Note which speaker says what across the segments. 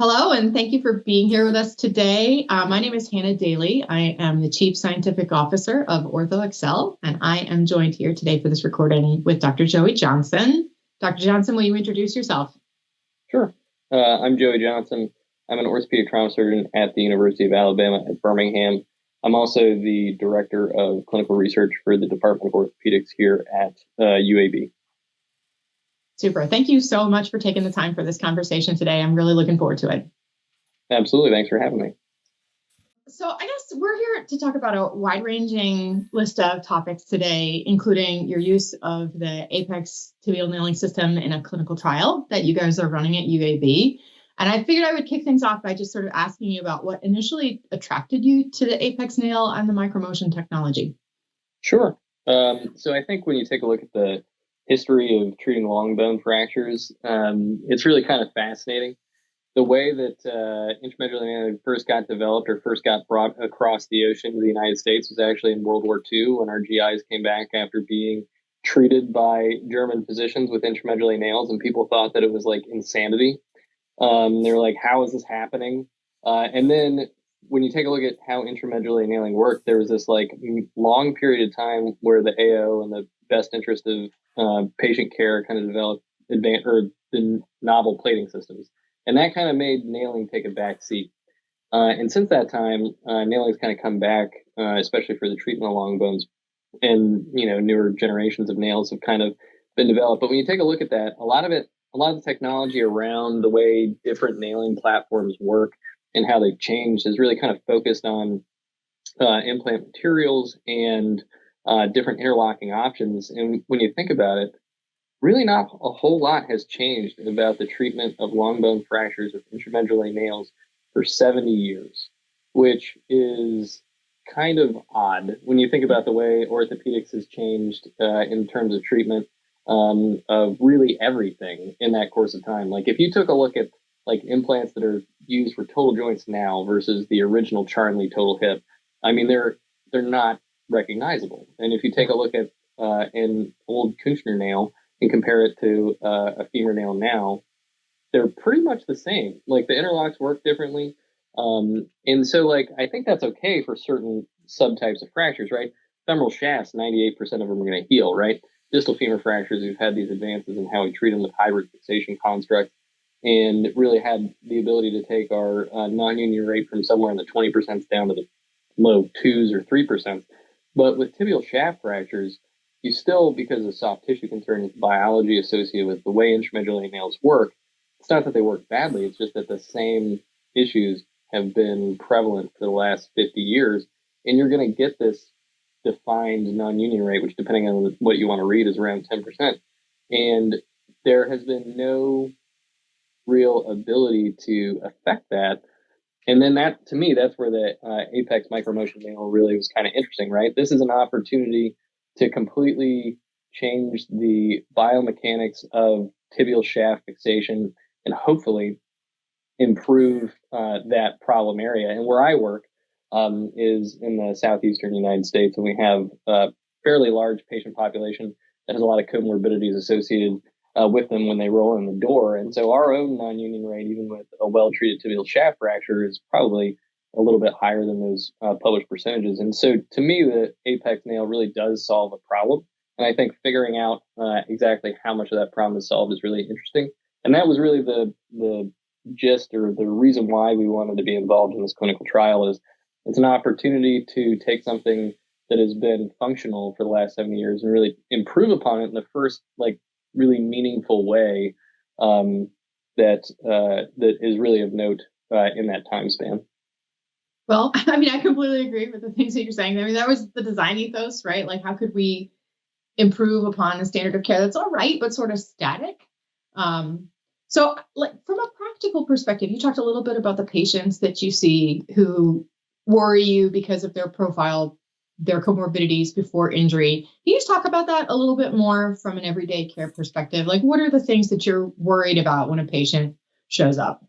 Speaker 1: Hello, and thank you for being here with us today. My name is Hannah Daly. I am the Chief Scientific Officer of OrthoXel, and I am joined here today for this recording with Dr. Joey Johnson. Dr. Johnson, will you introduce yourself?
Speaker 2: Sure. I'm Joey Johnson. I'm an orthopedic trauma surgeon at the University of Alabama at Birmingham. I'm also the Director of Clinical Research for the Department of Orthopedics here at UAB.
Speaker 1: Super. Thank you so much for taking the time for this conversation today. I'm really looking forward to it.
Speaker 2: Absolutely. Thanks for having me.
Speaker 1: So I guess we're here to talk about a wide-ranging list of topics today, including your use of the Apex tibial nailing system in a clinical trial that you guys are running at UAB. And I figured I would kick things off by just sort of asking you about what initially attracted you to the Apex nail and the micromotion technology.
Speaker 2: Sure. So I think when you take a look at the history of treating long bone fractures, it's really kind of fascinating. The way that intramedullary nailing first got developed or first got brought across the ocean to the United States was actually in World War II when our GIs came back after being treated by German physicians with intramedullary nails, and people thought that it was like insanity. They were like, how is this happening? And then when you take a look at how intramedullary nailing worked, there was this like long period of time where the AO and the best interest of patient care kind of developed the novel plating systems. And that kind of made nailing take a back seat. And since that time, nailing's kind of come back, especially for the treatment of long bones. And, newer generations of nails have kind of been developed. But when you take a look at that, a lot of the technology around the way different nailing platforms work and how they've changed is really kind of focused on implant materials and different interlocking options. And when you think about it, really not a whole lot has changed about the treatment of long bone fractures with intramedullary nails for 70 years, which is kind of odd when you think about the way orthopedics has changed in terms of treatment of really everything in that course of time. Like if you took a look at like implants that are used for total joints now versus the original Charnley total hip, I mean, they're not recognizable. And if you take a look at an old Kushner nail, and compare it to a femur nail now, they're pretty much the same. Like the interlocks work differently. And so like, I think that's okay for certain subtypes of fractures, right? Femoral shafts, 98% of them are going to heal, right? Distal femur fractures, we've had these advances in how we treat them with hybrid fixation constructs and really had the ability to take our non-union rate from somewhere in the 20% down to the low 2s or 3%. But with tibial shaft fractures, you still, because of soft tissue concerns, biology associated with the way intramedullary nails work, it's not that they work badly, it's just that the same issues have been prevalent for the last 50 years, and you're going to get this defined non-union rate, which depending on what you want to read is around 10%. And there has been no real ability to affect that. And then that, to me, that's where the Apex micromotion nail really was kind of interesting, right? This is an opportunity to completely change the biomechanics of tibial shaft fixation and hopefully improve that problem area. And where I work is in the southeastern United States, and we have a fairly large patient population that has a lot of comorbidities associated with them when they roll in the door. And so our own non-union rate, even with a well-treated tibial shaft fracture, is probably a little bit higher than those published percentages. And so to me, the Apex nail really does solve a problem. And I think figuring out exactly how much of that problem is solved is really interesting. And that was really the gist or the reason why we wanted to be involved in this clinical trial. Is it's an opportunity to take something that has been functional for the last 7 years and really improve upon it in the first like really meaningful way that is really of note in that time span.
Speaker 1: Well, I mean, I completely agree with the things that you're saying. I mean, that was the design ethos, right? Like, how could we improve upon a standard of care that's all right, but sort of static? So, like, from a practical perspective, you talked a little bit about the patients that you see who worry you because of their profile, their comorbidities before injury. Can you just talk about that a little bit more from an everyday care perspective? Like, what are the things that you're worried about when a patient shows up?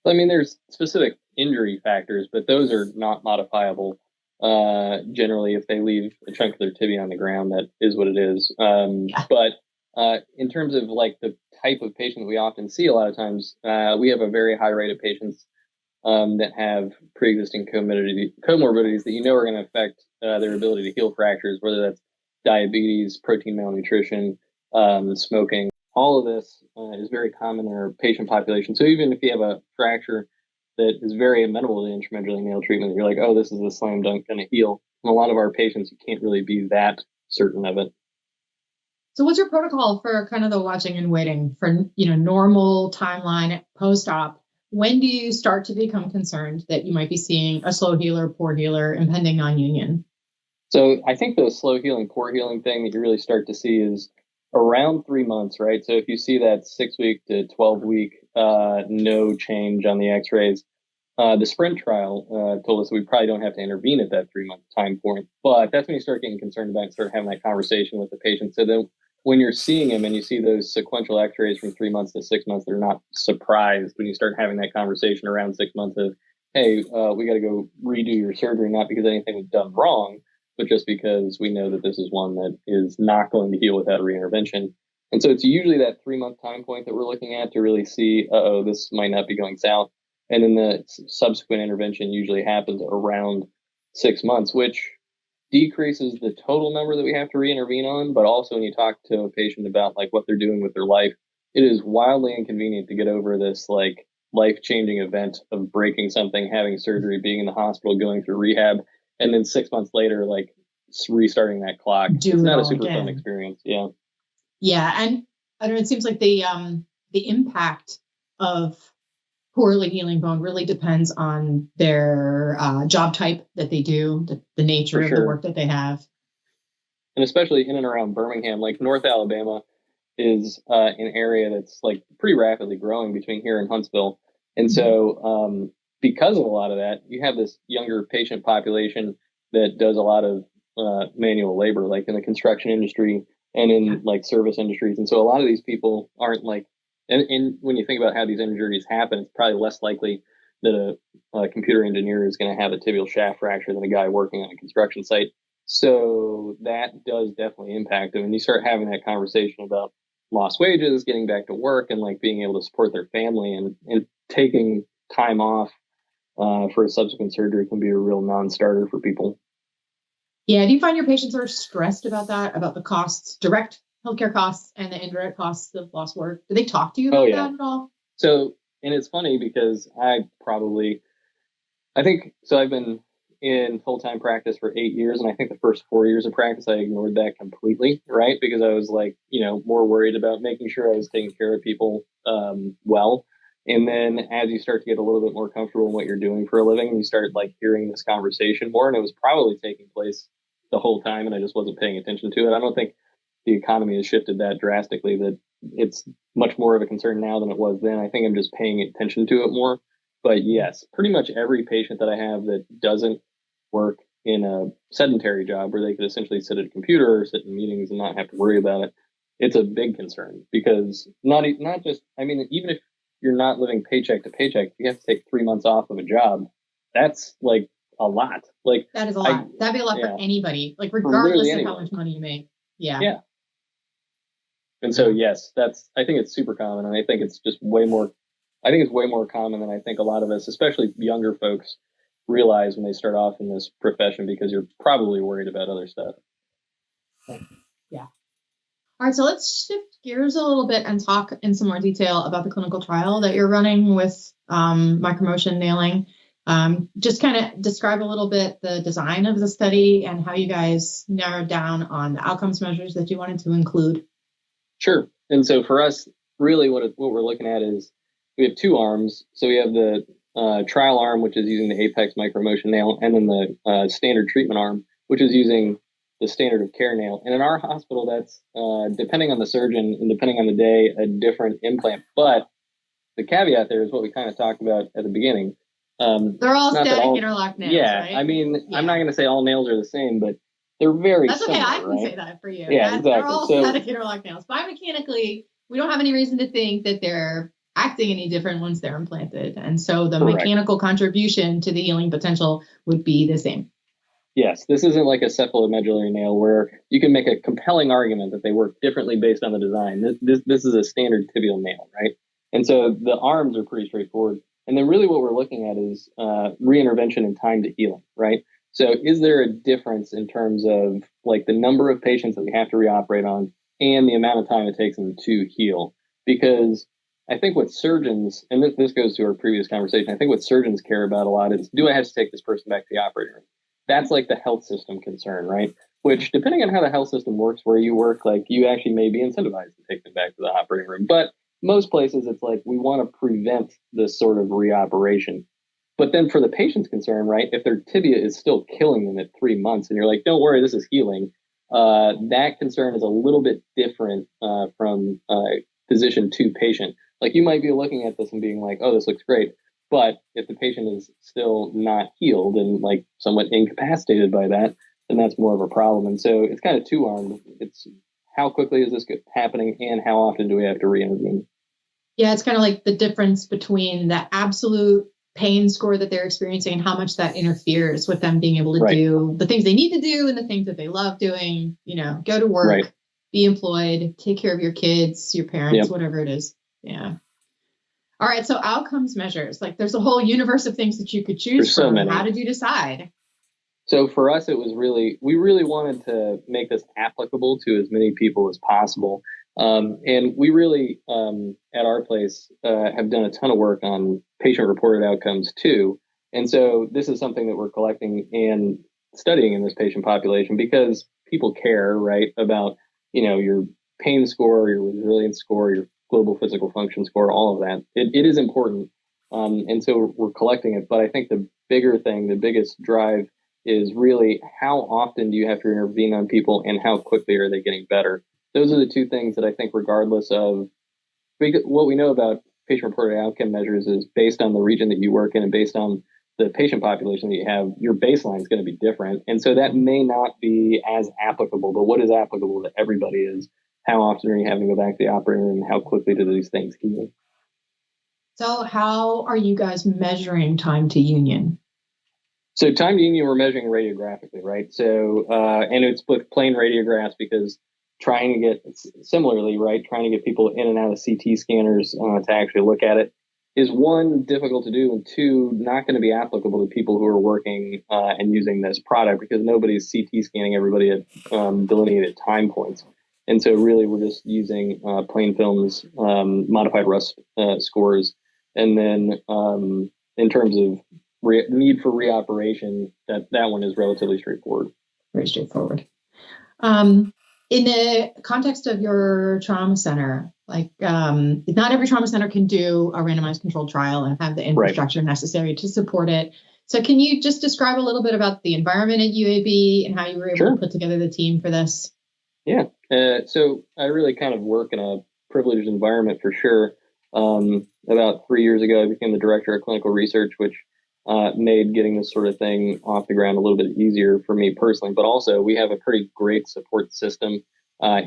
Speaker 2: I mean, there's specific injury factors, but those are not modifiable. Generally, if they leave a chunk of their tibia on the ground, that is what it is. But In terms of like the type of patient we often see, a lot of times we have a very high rate of patients that have pre-existing comorbidities that are going to affect their ability to heal fractures, whether that's diabetes, protein malnutrition, smoking. All of this is very common in our patient population. So even if you have a fracture that is very amenable to intramedullary nail treatment, you're like, oh, this is a slam dunk going to heal. And a lot of our patients, you can't really be that certain of it.
Speaker 1: So what's your protocol for kind of the watching and waiting for, normal timeline post-op? When do you start to become concerned that you might be seeing a slow healer, poor healer, impending non-union?
Speaker 2: So I think the slow healing, poor healing thing that you really start to see is around 3 months, right? So if you see that 6-week to 12-week no change on the x-rays, the sprint trial told us we probably don't have to intervene at that 3-month time point. But that's when you start getting concerned about and start having that conversation with the patient. So then when you're seeing them and you see those sequential x-rays from 3 months to 6 months, they're not surprised when you start having that conversation around 6 months of, hey, we got to go redo your surgery, not because anything was done wrong, but just because we know that this is one that is not going to heal without reintervention. And so it's usually that 3-month time point that we're looking at to really see, this might not be going south. And then the subsequent intervention usually happens around 6 months, which decreases the total number that we have to reintervene on. But also when you talk to a patient about like what they're doing with their life, it is wildly inconvenient to get over this like life-changing event of breaking something, having surgery, being in the hospital, going through rehab, and then 6 months later, like restarting that clock. It's not a super fun experience. Yeah.
Speaker 1: Yeah. And I don't know, it seems like the impact of poorly healing bone really depends on their job type that they do, the nature of the work that they have.
Speaker 2: And especially in and around Birmingham, like North Alabama is an area that's like pretty rapidly growing between here and Huntsville. And so because of a lot of that, you have this younger patient population that does a lot of manual labor, like in the construction industry and in like service industries. And so a lot of these people aren't like, and when you think about how these injuries happen, it's probably less likely that a computer engineer is going to have a tibial shaft fracture than a guy working on a construction site. So that does definitely impact them. And you start having that conversation about lost wages, getting back to work, and like being able to support their family, and taking time off for a subsequent surgery can be a real non-starter for people.
Speaker 1: Yeah. Do you find your patients are stressed about that, about the costs, direct healthcare costs and the indirect costs of lost work? Do they talk to you about that at all?
Speaker 2: So, and it's funny because I've been in full-time practice for 8 years. And I think the first 4 years of practice, I ignored that completely, right? Because I was like, more worried about making sure I was taking care of people well. And then as you start to get a little bit more comfortable in what you're doing for a living, you start like hearing this conversation more, and it was probably taking place the whole time, and I just wasn't paying attention to it. I don't think the economy has shifted that drastically that it's much more of a concern now than it was then. I think I'm just paying attention to it more. But yes, pretty much every patient that I have that doesn't work in a sedentary job where they could essentially sit at a computer or sit in meetings and not have to worry about it, it's a big concern, because not just, even if you're not living paycheck to paycheck, you have to take 3 months off of a job. That's like a lot. Like
Speaker 1: that is a lot. That'd be a lot for anybody, like regardless of how much money you make. Yeah.
Speaker 2: Yeah. And so, yes, I think it's super common. And I think it's just way more common than I think a lot of us, especially younger folks, realize when they start off in this profession, because you're probably worried about other stuff.
Speaker 1: Yeah. All right. So let's shift gears a little bit and talk in some more detail about the clinical trial that you're running with micromotion nailing. Just kind of describe a little bit the design of the study and how you guys narrowed down on the outcomes measures that you wanted to include. Sure.
Speaker 2: And so for us, really what we're looking at is we have 2 arms. So we have the trial arm, which is using the Apex micromotion nail, and then the standard treatment arm, which is using the standard of care nail. And in our hospital, that's depending on the surgeon and depending on the day, a different implant. But the caveat there is what we kind of talked about at the beginning.
Speaker 1: They're all static interlock nails.
Speaker 2: Yeah,
Speaker 1: right?
Speaker 2: I'm not going to say all nails are the same, but they're very similar.
Speaker 1: That's okay. I can say that for you.
Speaker 2: Yeah, exactly.
Speaker 1: They're all static interlock nails. Biomechanically, we don't have any reason to think that they're acting any different once they're implanted. And so the mechanical contribution to the healing potential would be the same.
Speaker 2: Yes, this isn't like a cephalomedullary nail where you can make a compelling argument that they work differently based on the design. This is a standard tibial nail, right? And so the arms are pretty straightforward. And then really what we're looking at is reintervention and time to healing, right? So is there a difference in terms of like the number of patients that we have to reoperate on and the amount of time it takes them to heal? Because I think what surgeons, and this goes to our previous conversation, I think what surgeons care about a lot is, do I have to take this person back to the operating room? That's like the health system concern, right? Which, depending on how the health system works, where you work, like you actually may be incentivized to take them back to the operating room. But most places, it's like we want to prevent this sort of reoperation. But then for the patient's concern, right, if their tibia is still killing them at 3 months and you're like, don't worry, this is healing, that concern is a little bit different from physician to patient. Like you might be looking at this and being like, oh, this looks great. But if the patient is still not healed and like somewhat incapacitated by that, then that's more of a problem. And so it's kind of two-armed. It's how quickly is this happening and how often do we have to re-intervene?
Speaker 1: Yeah, it's kind of like the difference between the absolute pain score that they're experiencing and how much that interferes with them being able to do the things they need to do and the things that they love doing, go to work, be employed, take care of your kids, your parents, whatever it is. Yeah. All right. So outcomes measures, like there's a whole universe of things that you could choose from. How did you decide?
Speaker 2: So for us, it was we really wanted to make this applicable to as many people as possible. And we really, at our place, have done a ton of work on patient-reported outcomes too. And so this is something that we're collecting and studying in this patient population because people care, right, about, your pain score, your resilience score, your global physical function score, all of that. It is important. And so we're collecting it. But I think the bigger thing, the biggest drive is really how often do you have to intervene on people and how quickly are they getting better? Those are the two things that I think, regardless of what we know about patient-reported outcome measures, is based on the region that you work in and based on the patient population that you have, your baseline is going to be different. And so that may not be as applicable, but what is applicable to everybody is how often are you having to go back to the operating room and how quickly do these things heal?
Speaker 1: So how are you guys measuring time to union?
Speaker 2: So time to union, we're measuring radiographically, right? So, and it's with plain radiographs because trying to get, similarly, right, trying to get people in and out of CT scanners to actually look at it is, one, difficult to do, and two, not going to be applicable to people who are working and using this product because nobody's CT scanning everybody at delineated time points. And so really we're just using plain films, modified RUS scores, and then in terms of need for reoperation, that one is relatively straightforward.
Speaker 1: Very straightforward. In the context of your trauma center, like not every trauma center can do a randomized controlled trial and have the infrastructure necessary to support it. So can you just describe a little bit about the environment at UAB and how you were able to put together the team for this?
Speaker 2: Yeah. So I really kind of work in a privileged environment for sure. About 3 years ago, I became the director of clinical research, which made getting this sort of thing off the ground a little bit easier for me personally, but also we have a pretty great support system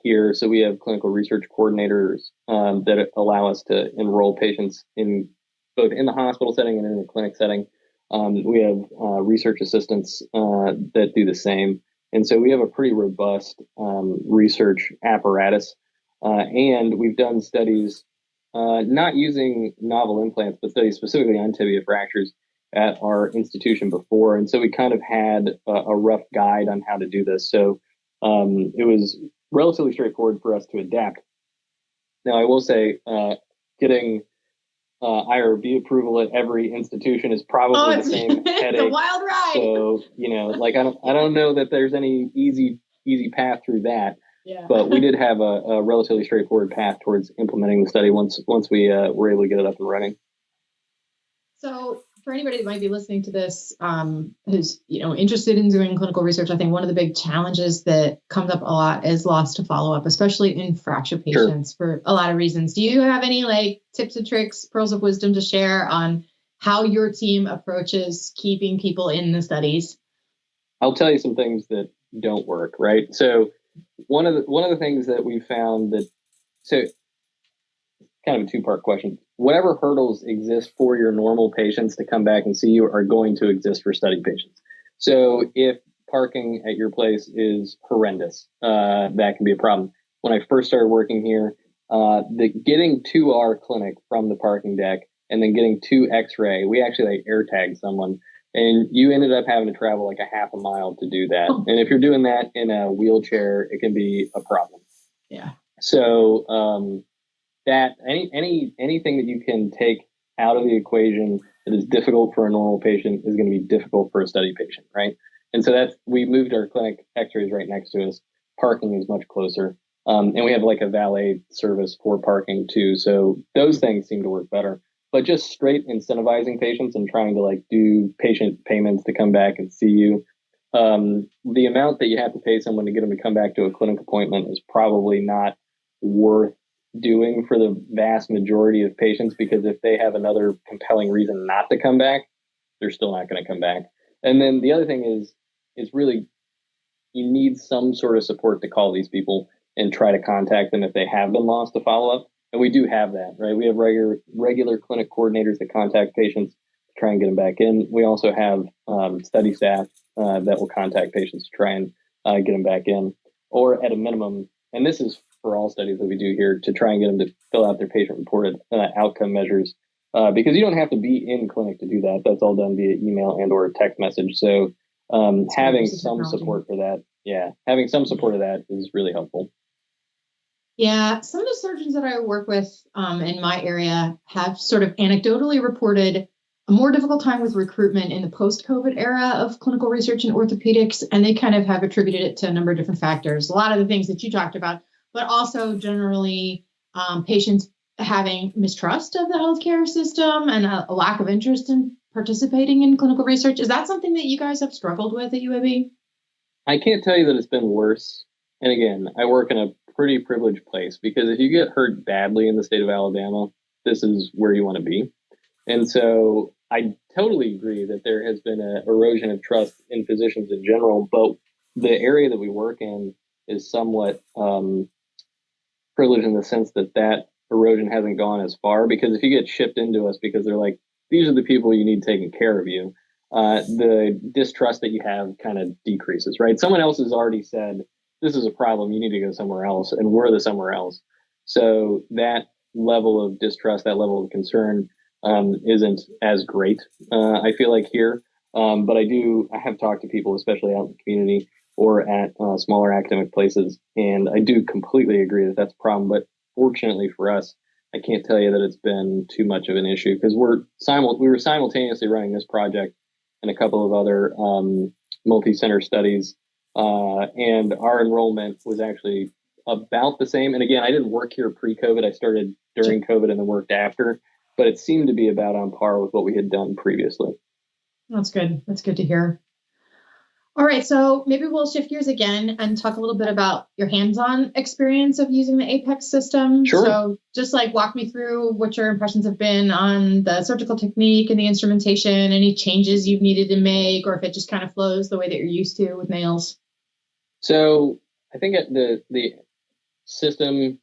Speaker 2: here. So we have clinical research coordinators that allow us to enroll patients in both in the hospital setting and in the clinic setting. We have research assistants that do the same. And so we have a pretty robust research apparatus. And we've done studies, not using novel implants, but studies specifically on tibia fractures at our institution before. And so we kind of had a rough guide on how to do this. So it was relatively straightforward for us to adapt. Now, I will say getting IRB approval at every institution is probably the same headache.
Speaker 1: It's a wild ride.
Speaker 2: So, like I don't know that there's any easy path through that. Yeah. But we did have a relatively straightforward path towards implementing the study once we were able to get it up and running.
Speaker 1: So for anybody that might be listening to this, who's interested in doing clinical research, I think one of the big challenges that comes up a lot is loss to follow-up, especially in fracture patients for a lot of reasons. Do you have any tips and tricks, pearls of wisdom to share on how your team approaches keeping people in the studies?
Speaker 2: I'll tell you some things that don't work, right? So one of the things that we found kind of a two-part question. Whatever hurdles exist for your normal patients to come back and see you are going to exist for study patients. So if parking at your place is horrendous. That can be a problem. When I first started working here, the getting to our clinic from the parking deck and then getting to X-ray, we actually like air tagged someone, and you ended up having to travel like a half a mile to do that.
Speaker 1: Oh.
Speaker 2: And if you're doing that in a wheelchair, it can be a problem.
Speaker 1: Yeah.
Speaker 2: So that anything that you can take out of the equation that is difficult for a normal patient is going to be difficult for a study patient, right? And so we moved our clinic X-rays right next to us. Parking is much closer. And we have like a valet service for parking too. So those things seem to work better. But just straight incentivizing patients and trying to like do patient payments to come back and see you. The amount that you have to pay someone to get them to come back to a clinic appointment is probably not worth doing for the vast majority of patients, because if they have another compelling reason not to come back, they're still not going to come back. And then the other thing is really you need some sort of support to call these people and try to contact them if they have been lost to follow up. And we do have that, right? We have regular clinic coordinators that contact patients to try and get them back in. We also have study staff that will contact patients to try and get them back in, or at a minimum, and this is for all studies that we do here, to try and get them to fill out their patient-reported outcome measures, because you don't have to be in clinic to do that. That's all done via email and or text message. So having some support for that, having some support of that is really helpful.
Speaker 1: Yeah, some of the surgeons that I work with in my area have sort of anecdotally reported a more difficult time with recruitment in the post-COVID era of clinical research in orthopedics, and they kind of have attributed it to a number of different factors. A lot of the things that you talked about, but also generally patients having mistrust of the healthcare system and a lack of interest in participating in clinical research. Is that something that you guys have struggled with at UAB?
Speaker 2: I can't tell you that it's been worse. And again, I work in a pretty privileged place, because if you get hurt badly in the state of Alabama, this is where you want to be. And so I totally agree that there has been an erosion of trust in physicians in general, but the area that we work in is somewhat privileged in the sense that that erosion hasn't gone as far, because if you get shipped into us because they're like, these are the people you need taking care of you, the distrust that you have kind of decreases, right? Someone else has already said, this is a problem, you need to go somewhere else, and we're the somewhere else. So that level of distrust, that level of concern isn't as great, I feel like here. But I have talked to people, especially out in the community or at smaller academic places, and I do completely agree that that's a problem. But fortunately for us, I can't tell you that it's been too much of an issue, because we were simultaneously running this project and a couple of other multi-center studies. And our enrollment was actually about the same. And again, I didn't work here pre-COVID. I started during COVID and then worked after, but it seemed to be about on par with what we had done previously.
Speaker 1: That's good. That's good to hear. All right. So maybe we'll shift gears again and talk a little bit about your hands-on experience of using the Apex system.
Speaker 2: Sure.
Speaker 1: So just like walk me through what your impressions have been on the surgical technique and the instrumentation, any changes you've needed to make, or if it just kind of flows the way that you're used to with nails.
Speaker 2: So I think the system,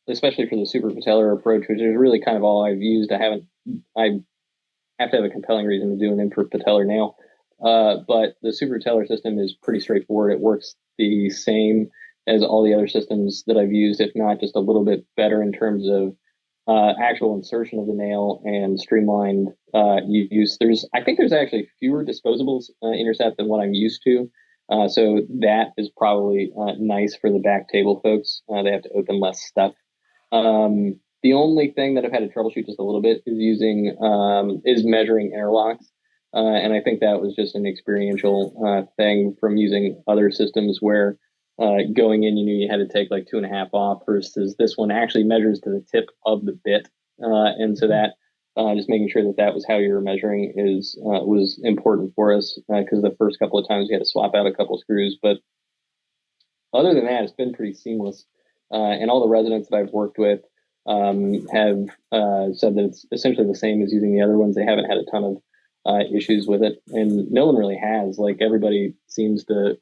Speaker 2: especially for the suprapatellar approach, which is really kind of all I've used, I have to have a compelling reason to do an infrapatellar nail. But the suprapatellar system is pretty straightforward. It works the same as all the other systems that I've used, if not just a little bit better in terms of actual insertion of the nail and streamlined use. I think there's actually fewer disposables intercept than what I'm used to. So that is probably nice for the back table folks. They have to open less stuff. The only thing that I've had to troubleshoot just a little bit is measuring interlocks. And I think that was just an experiential thing from using other systems where going in, you knew you had to take like 2.5 off, versus this one actually measures to the tip of the bit. And so that just making sure that was how you were measuring was important for us, because the first couple of times we had to swap out a couple screws. But other than that, it's been pretty seamless. And all the residents that I've worked with have said that it's essentially the same as using the other ones. They haven't had a ton of issues with it, and no one really has. Like, everybody seems to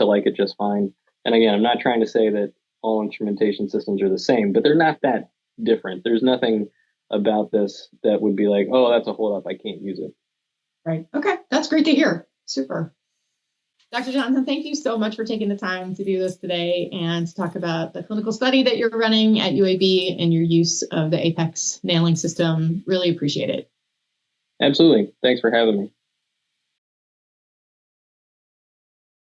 Speaker 2: like it just fine. And again, I'm not trying to say that all instrumentation systems are the same, but they're not that different. There's nothing about this that would be like, oh, that's a hold up, I can't use it.
Speaker 1: Right. Okay. That's great to hear. Super. Dr. Johnson, thank you so much for taking the time to do this today and to talk about the clinical study that you're running at UAB and your use of the Apex nailing system. Really appreciate it.
Speaker 2: Absolutely. Thanks for having me.